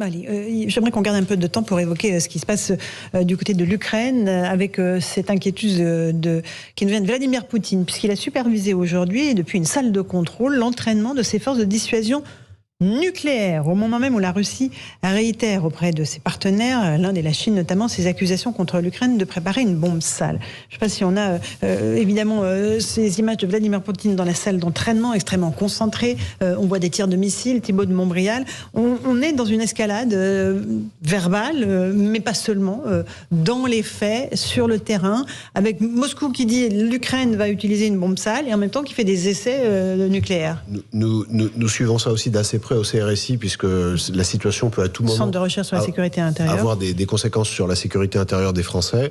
Allez, j'aimerais qu'on garde un peu de temps pour évoquer ce qui se passe du côté de l'Ukraine avec cette inquiétude qui nous vient de Vladimir Poutine, puisqu'il a supervisé aujourd'hui, depuis une salle de contrôle, l'entraînement de ses forces de dissuasion nucléaire, au moment même où la Russie réitère auprès de ses partenaires, l'Inde et la Chine notamment, ses accusations contre l'Ukraine de préparer une bombe sale. Je ne sais pas si on a évidemment ces images de Vladimir Poutine dans la salle d'entraînement, extrêmement concentré. On voit des tirs de missiles, Thibaut de Montbrial. On est dans une escalade verbale, mais pas seulement, dans les faits, sur le terrain, avec Moscou qui dit l'Ukraine va utiliser une bombe sale et en même temps qui fait des essais nucléaires. Nous suivons ça aussi d'assez près au CRSI, puisque la situation peut à tout moment Centre de recherche sur la sécurité intérieure. Avoir des conséquences sur la sécurité intérieure des Français.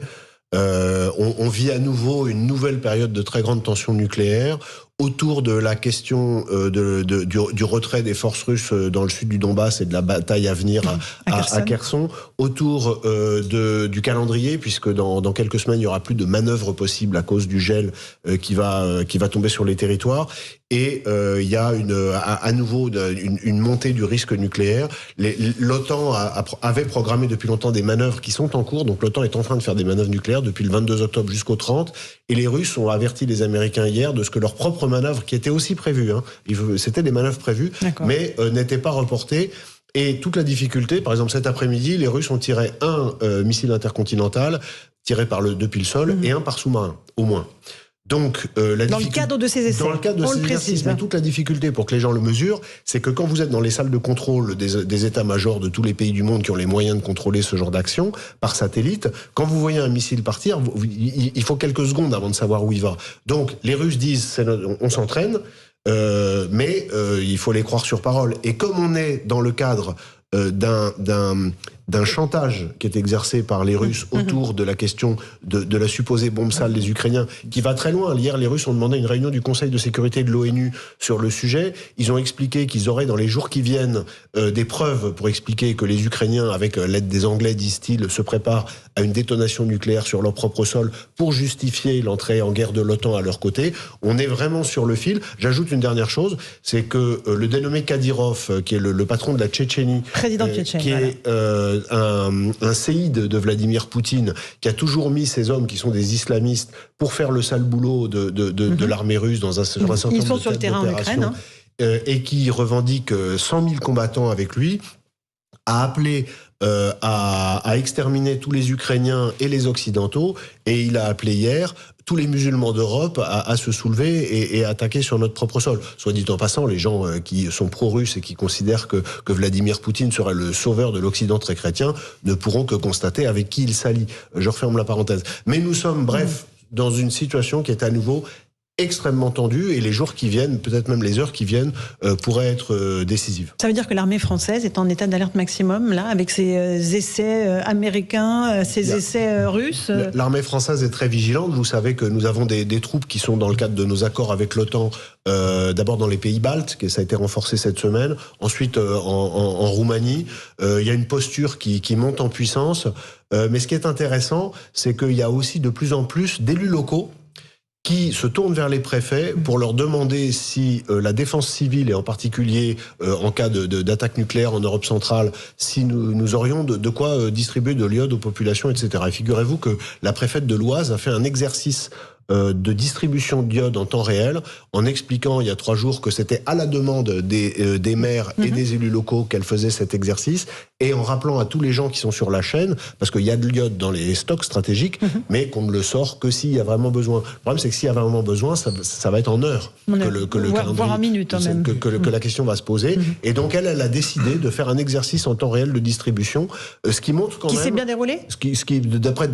On vit à nouveau une nouvelle période de très grande tension nucléaire autour de la question du retrait des forces russes dans le sud du Donbass et de la bataille à venir à Kherson, autour du calendrier, puisque dans quelques semaines, il n'y aura plus de manœuvres possibles à cause du gel qui va tomber sur les territoires. Et il y a à nouveau une montée du risque nucléaire. L'OTAN avait programmé depuis longtemps des manœuvres qui sont en cours. Donc l'OTAN est en train de faire des manœuvres nucléaires depuis le 22 octobre jusqu'au 30. Et les Russes ont averti les Américains hier de ce que leurs propres manœuvres, qui étaient aussi prévues, c'était des manœuvres prévues, mais n'étaient pas reportées. Et toute la difficulté, par exemple cet après-midi, les Russes ont tiré un missile intercontinental tiré depuis le sol et un par sous-marin, au moins. Donc, dans le cadre de ces essais. Dans le cadre de ces exercices. Mais toute la difficulté pour que les gens le mesurent, c'est que quand vous êtes dans les salles de contrôle des états-majors de tous les pays du monde qui ont les moyens de contrôler ce genre d'action par satellite, quand vous voyez un missile partir, il faut quelques secondes avant de savoir où il va. Donc, les Russes disent, on s'entraîne, mais il faut les croire sur parole. Et comme on est dans le cadre d'un chantage qui est exercé par les Russes autour de la question de la supposée bombe sale des Ukrainiens, qui va très loin. Hier, les Russes ont demandé une réunion du Conseil de sécurité de l'ONU sur le sujet. Ils ont expliqué qu'ils auraient dans les jours qui viennent des preuves pour expliquer que les Ukrainiens, avec l'aide des Anglais, disent-ils, se préparent à une détonation nucléaire sur leur propre sol pour justifier l'entrée en guerre de l'OTAN à leur côté. On est vraiment sur le fil. J'ajoute une dernière chose, c'est que le dénommé Kadyrov, qui est le patron de la Tchétchénie, qui est un séide de Vladimir Poutine, qui a toujours mis ses hommes qui sont des islamistes pour faire le sale boulot de l'armée russe dans un certain nombre Ils sont sur le terrain en Ukraine, et qui revendique 100 000 combattants avec lui, a appelé à exterminer tous les Ukrainiens et les Occidentaux, et il a appelé hier tous les musulmans d'Europe à se soulever et à attaquer sur notre propre sol. Soit dit en passant, les gens qui sont pro-russes et qui considèrent que Vladimir Poutine serait le sauveur de l'Occident très chrétien ne pourront que constater avec qui il s'allie. Je referme la parenthèse. Mais nous sommes, bref, dans une situation qui est à nouveau extrêmement tendue, et les jours qui viennent, peut-être même les heures qui viennent, pourraient être décisives. Ça veut dire que l'armée française est en état d'alerte maximum, là, avec ses essais américains, ses essais russes? L'armée française est très vigilante. Vous savez que nous avons des troupes qui sont dans le cadre de nos accords avec l'OTAN, d'abord dans les pays baltes, ça a été renforcé cette semaine, ensuite en Roumanie. Il y a une posture qui monte en puissance. Mais ce qui est intéressant, c'est qu'il y a aussi de plus en plus d'élus locaux qui se tournent vers les préfets pour leur demander si la défense civile, et en particulier en cas d'attaque nucléaire en Europe centrale, si nous aurions de quoi distribuer de l'iode aux populations, etc. Et figurez-vous que la préfète de l'Oise a fait un exercice de distribution d'iode en temps réel, en expliquant il y a 3 jours que c'était à la demande des maires et des élus locaux qu'elle faisait cet exercice, et en rappelant à tous les gens qui sont sur la chaîne, parce qu'il y a de l'iode dans les stocks stratégiques, mais qu'on ne le sort que s'il y a vraiment besoin. Le problème, c'est que s'il y a vraiment besoin, ça va être en heures voire en minutes même. Que la question va se poser. Et donc elle a décidé de faire un exercice en temps réel de distribution, ce qui montre quand même... Qui s'est bien déroulé ? Ce qui d'après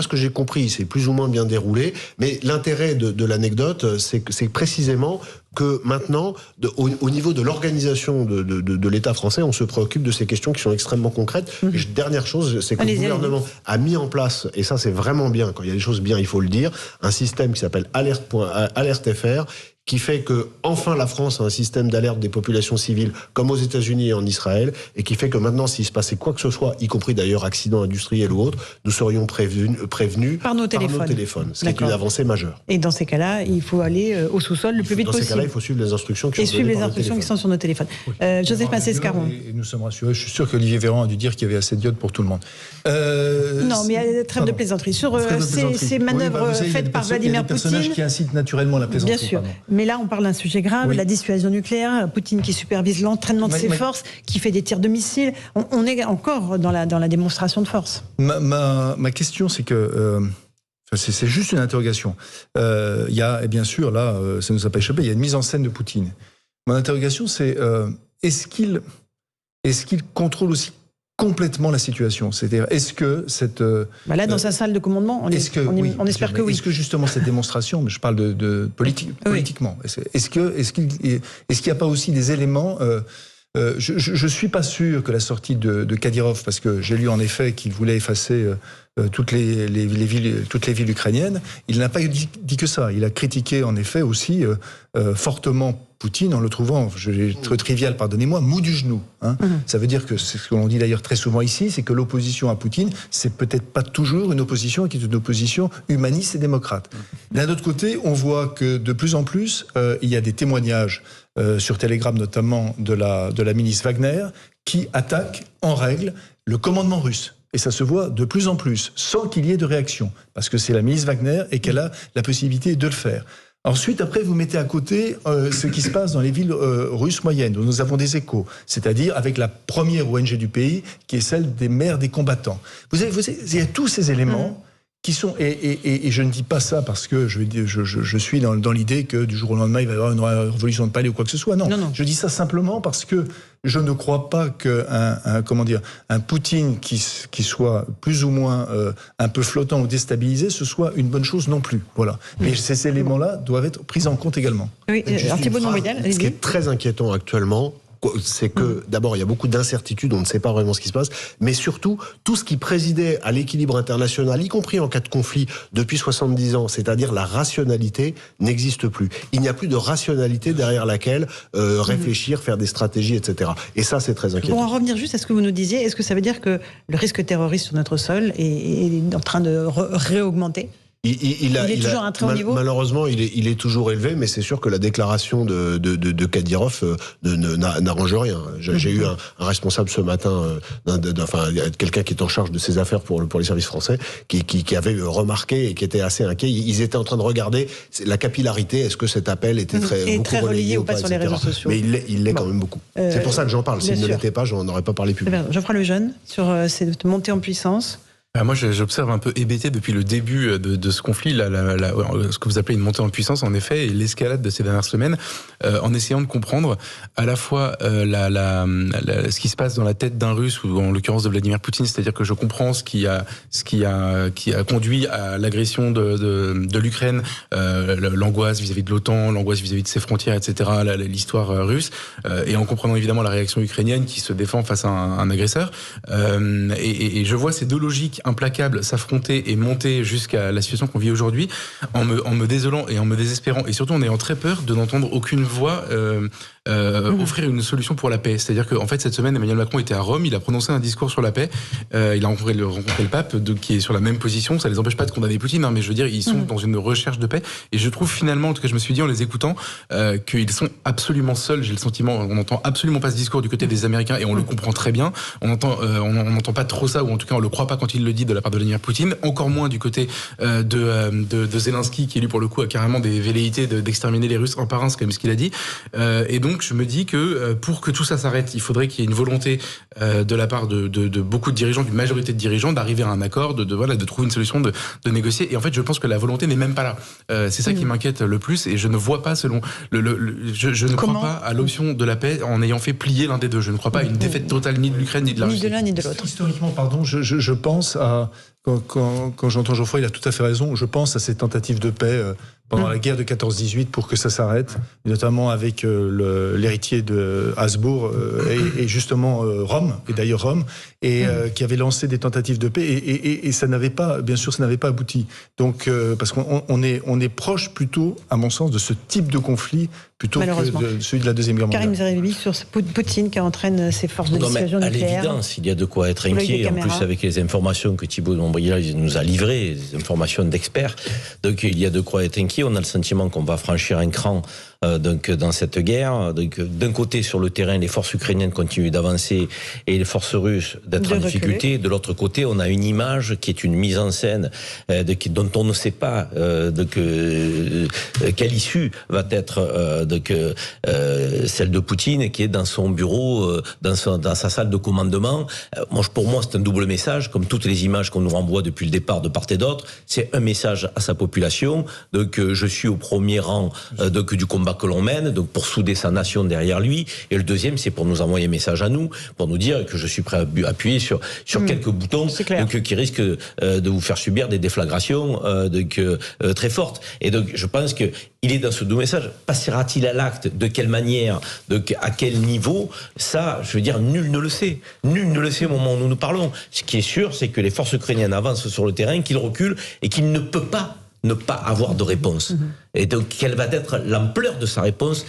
ce que j'ai compris, c'est plus ou moins bien déroulé. Mais l'intérêt de l'anecdote, c'est précisément que maintenant, au niveau de l'organisation de l'État français, on se préoccupe de ces questions qui sont extrêmement concrètes. Et dernière chose, c'est que le gouvernement a mis en place, et ça c'est vraiment bien, quand il y a des choses bien, il faut le dire, un système qui s'appelle Alerte.fr, qui fait que enfin la France a un système d'alerte des populations civiles comme aux États-Unis et en Israël, et qui fait que maintenant, s'il se passait quoi que ce soit, y compris d'ailleurs accident industriel ou autre, nous serions prévenus par nos téléphones. Ce qui est une avancée majeure. Et dans ces cas-là, il faut aller au sous-sol le plus vite possible. Dans ces cas-là, il faut suivre les instructions qui sont sur nos téléphones. Oui. Joseph Massescaron. Et nous sommes rassurés. Je suis sûr qu'Olivier Véran a dû dire qu'il y avait assez d'iode pour tout le monde. Non, mais il y a trêve de plaisanterie. Sur ces manœuvres faites par Vladimir Poutine. Des personnages qui incitent naturellement la plaisanterie. Bien sûr. Mais là, on parle d'un sujet grave, la dissuasion nucléaire. Poutine qui supervise l'entraînement de ses forces, qui fait des tirs de missiles. On est encore dans la démonstration de force. Ma question, c'est que... c'est juste une interrogation. Il y a, et bien sûr, là, ça ne nous a pas échappé, il y a une mise en scène de Poutine. Mon interrogation, c'est est-ce qu'il contrôle aussi complètement la situation? C'est-à-dire, est-ce que cette... là, dans sa salle de commandement, on espère que oui. Est-ce que justement cette démonstration, je parle de politiquement, est-ce qu'il n'y a pas aussi des éléments... je ne suis pas sûr que la sortie de Kadyrov, parce que j'ai lu en effet qu'il voulait effacer toutes les villes ukrainiennes, il n'a pas dit que ça. Il a critiqué en effet aussi fortement Poutine en le trouvant, je vais être trivial, pardonnez-moi, mou du genou. Ça veut dire que c'est ce que l'on dit d'ailleurs très souvent ici, c'est que l'opposition à Poutine, c'est peut-être pas toujours une opposition qui est une opposition humaniste et démocrate. D'un autre côté, on voit que de plus en plus, il y a des témoignages sur Telegram notamment de la milice Wagner qui attaque en règle le commandement russe. Et ça se voit de plus en plus, sans qu'il y ait de réaction, parce que c'est la milice Wagner et qu'elle a la possibilité de le faire. Ensuite, après, vous mettez à côté ce qui se passe dans les villes russes moyennes, où nous avons des échos, c'est-à-dire avec la première ONG du pays, qui est celle des mères des combattants. Vous avez, il y a tous ces éléments qui sont... Et je ne dis pas ça parce que je suis dans l'idée que du jour au lendemain, il va y avoir une révolution de palais ou quoi que ce soit. Non. Je dis ça simplement parce que je ne crois pas qu'un Poutine qui soit plus ou moins un peu flottant ou déstabilisé, ce soit une bonne chose non plus. Voilà. Mais ces éléments-là doivent être pris en compte également. Oui, ce qui est très inquiétant actuellement, c'est que d'abord il y a beaucoup d'incertitudes, on ne sait pas vraiment ce qui se passe, mais surtout tout ce qui présidait à l'équilibre international, y compris en cas de conflit depuis 70 ans, c'est-à-dire la rationalité, n'existe plus. Il n'y a plus de rationalité derrière laquelle réfléchir, faire des stratégies, etc. Et ça, c'est très inquiétant. Pour en revenir juste à ce que vous nous disiez, est-ce que ça veut dire que le risque terroriste sur notre sol est en train de réaugmenter ? Il est toujours à un très haut niveau. Malheureusement, il est toujours élevé, mais c'est sûr que la déclaration de Kadyrov n'arrange rien. J'ai eu un responsable ce matin, quelqu'un qui est en charge de ces affaires pour les services français, qui avait remarqué et qui était assez inquiet. Ils étaient en train de regarder la capillarité. Est-ce que cet appel était beaucoup relayé ou pas sur les réseaux sociaux. Mais il l'est quand même beaucoup. C'est pour ça que j'en parle. S'il ne l'était pas, j'en aurais pas parlé publiquement. Geoffroy Lejeune, sur cette montée en puissance. Moi, j'observe un peu hébété depuis le début de ce conflit, ce que vous appelez une montée en puissance, en effet, et l'escalade de ces dernières semaines, en essayant de comprendre à la fois ce qui se passe dans la tête d'un Russe, ou en l'occurrence de Vladimir Poutine, c'est-à-dire que je comprends ce qui a conduit à l'agression de l'Ukraine, l'angoisse vis-à-vis de l'OTAN, l'angoisse vis-à-vis de ses frontières, etc., l'histoire russe, et en comprenant évidemment la réaction ukrainienne qui se défend face à un agresseur. Et je vois ces deux logiques implacable s'affronter et monter jusqu'à la situation qu'on vit aujourd'hui, en me désolant et en me désespérant, et surtout en ayant très peur de n'entendre aucune voix offrir une solution pour la paix. C'est-à-dire qu'en fait, cette semaine, Emmanuel Macron était à Rome, il a prononcé un discours sur la paix, il a rencontré le pape, qui est sur la même position. Ça les empêche pas de condamner Poutine, mais je veux dire, ils sont dans une recherche de paix, et je trouve finalement, en tout cas je me suis dit en les écoutant, qu'ils sont absolument seuls. J'ai le sentiment, on n'entend absolument pas ce discours du côté des Américains, et on le comprend très bien. On n'entend pas trop ça, ou en tout cas on le croit pas quand il le dit de la part de Vladimir Poutine, encore moins du côté de Zelensky, qui lui pour le coup a carrément des velléités d'exterminer les Russes un par un, c'est quand même ce qu'il a dit. Et donc je me dis que pour que tout ça s'arrête, il faudrait qu'il y ait une volonté de la part de beaucoup de dirigeants, d'une majorité de dirigeants, d'arriver à un accord, de trouver une solution, de négocier. Et en fait, je pense que la volonté n'est même pas là. C'est ça qui m'inquiète le plus, et je ne vois pas, je ne crois pas à l'option de la paix en ayant fait plier l'un des deux. Je ne crois pas à une défaite totale ni de l'Ukraine ni de la Russie. Ni de l'un ni de l'autre. Historiquement, pardon, je pense Quand j'entends Geoffroy, il a tout à fait raison. Je pense à ces tentatives de paix pendant la guerre de 14-18 pour que ça s'arrête, notamment avec l'héritier de Habsbourg et justement Rome, et d'ailleurs Rome, et qui avait lancé des tentatives de paix et ça n'avait pas, bien sûr, ça n'avait pas abouti. Donc parce qu'on est proche plutôt, à mon sens, de ce type de conflit plutôt que de celui de la Deuxième Guerre mondiale. Karim Zerebi sur Poutine qui entraîne ses forces de dissuasion nucléaire. À l'évidence, il y a de quoi être inquiet. En plus, avec les informations que Thibault de Montbrial nous a livrées, les informations d'experts, donc il y a de quoi être inquiet. On a le sentiment qu'on va franchir un cran dans cette guerre. Donc, d'un côté, sur le terrain, les forces ukrainiennes continuent d'avancer et les forces russes d'être en difficulté. De l'autre côté, on a une image qui est une mise en scène dont on ne sait pas quelle issue va être celle de Poutine, qui est dans son bureau, dans sa salle de commandement. Pour moi, c'est un double message, comme toutes les images qu'on nous renvoie depuis le départ de part et d'autre. C'est un message à sa population, donc je suis au premier rang du combat que l'on mène, donc pour souder sa nation derrière lui. Et le deuxième, c'est pour nous envoyer un message à nous, pour nous dire que je suis prêt à appuyer sur quelques boutons qui risquent de vous faire subir des déflagrations très fortes. Et donc, je pense que il est dans ce double message. Passera-t-il à l'acte? De quelle manière? À quel niveau? Ça, je veux dire, nul ne le sait. Nul ne le sait au moment où nous parlons. Ce qui est sûr, c'est que les forces ukrainiennes avancent sur le terrain, qu'il recule et qu'il ne peut pas ne pas avoir de réponse. Et donc, quelle va être l'ampleur de sa réponse?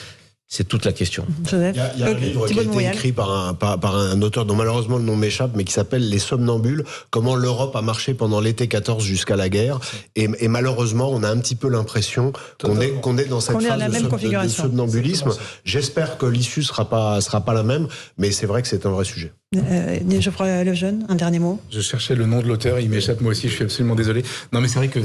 C'est toute la question. Joseph, il y a un livre qui a été écrit par un auteur dont malheureusement le nom m'échappe, mais qui s'appelle Les Somnambules, comment l'Europe a marché pendant l'été 14 jusqu'à la guerre. Et malheureusement, on a un petit peu l'impression qu'on est dans cette phase de somnambulisme. J'espère que l'issue sera pas la même, mais c'est vrai que c'est un vrai sujet. Geoffroy Lejeune, un dernier mot. Je cherchais le nom de l'auteur, il m'échappe, moi aussi, je suis absolument désolé. Non, mais c'est vrai que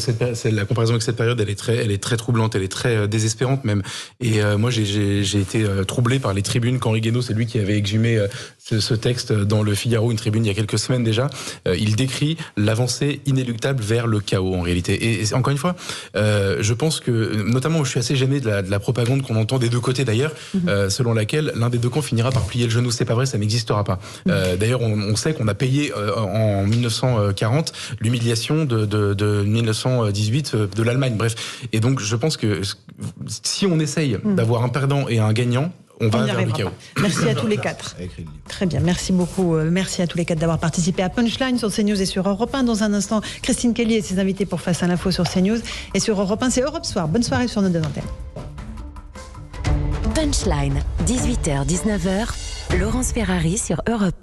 la comparaison avec cette période, elle est très troublante, elle est très désespérante même. Et moi, j'ai été troublé par les tribunes qu'Henri Guénaud, c'est lui qui avait exhumé ce texte dans le Figaro, une tribune il y a quelques semaines déjà. Il décrit l'avancée inéluctable vers le chaos en réalité. Et encore une fois, je pense que, notamment, je suis assez gêné de la propagande qu'on entend des deux côtés d'ailleurs, selon laquelle l'un des deux camps finira par plier le genou. C'est pas vrai, ça n'existera pas. D'ailleurs, on sait qu'on a payé en 1940 l'humiliation de 1918 de l'Allemagne. Bref, et donc je pense que si on essaye d'avoir un perdant et un gagnant, on va vers le chaos. Merci à tous les quatre. Très bien, merci beaucoup. Merci à tous les quatre d'avoir participé à Punchline sur CNews et sur Europe 1. Dans un instant, Christine Kelly et ses invités pour Face à l'info sur CNews. Et sur Europe 1, c'est Europe Soir. Bonne soirée sur nos deux antennes. Punchline, 18h-19h, Laurence Ferrari sur Europe.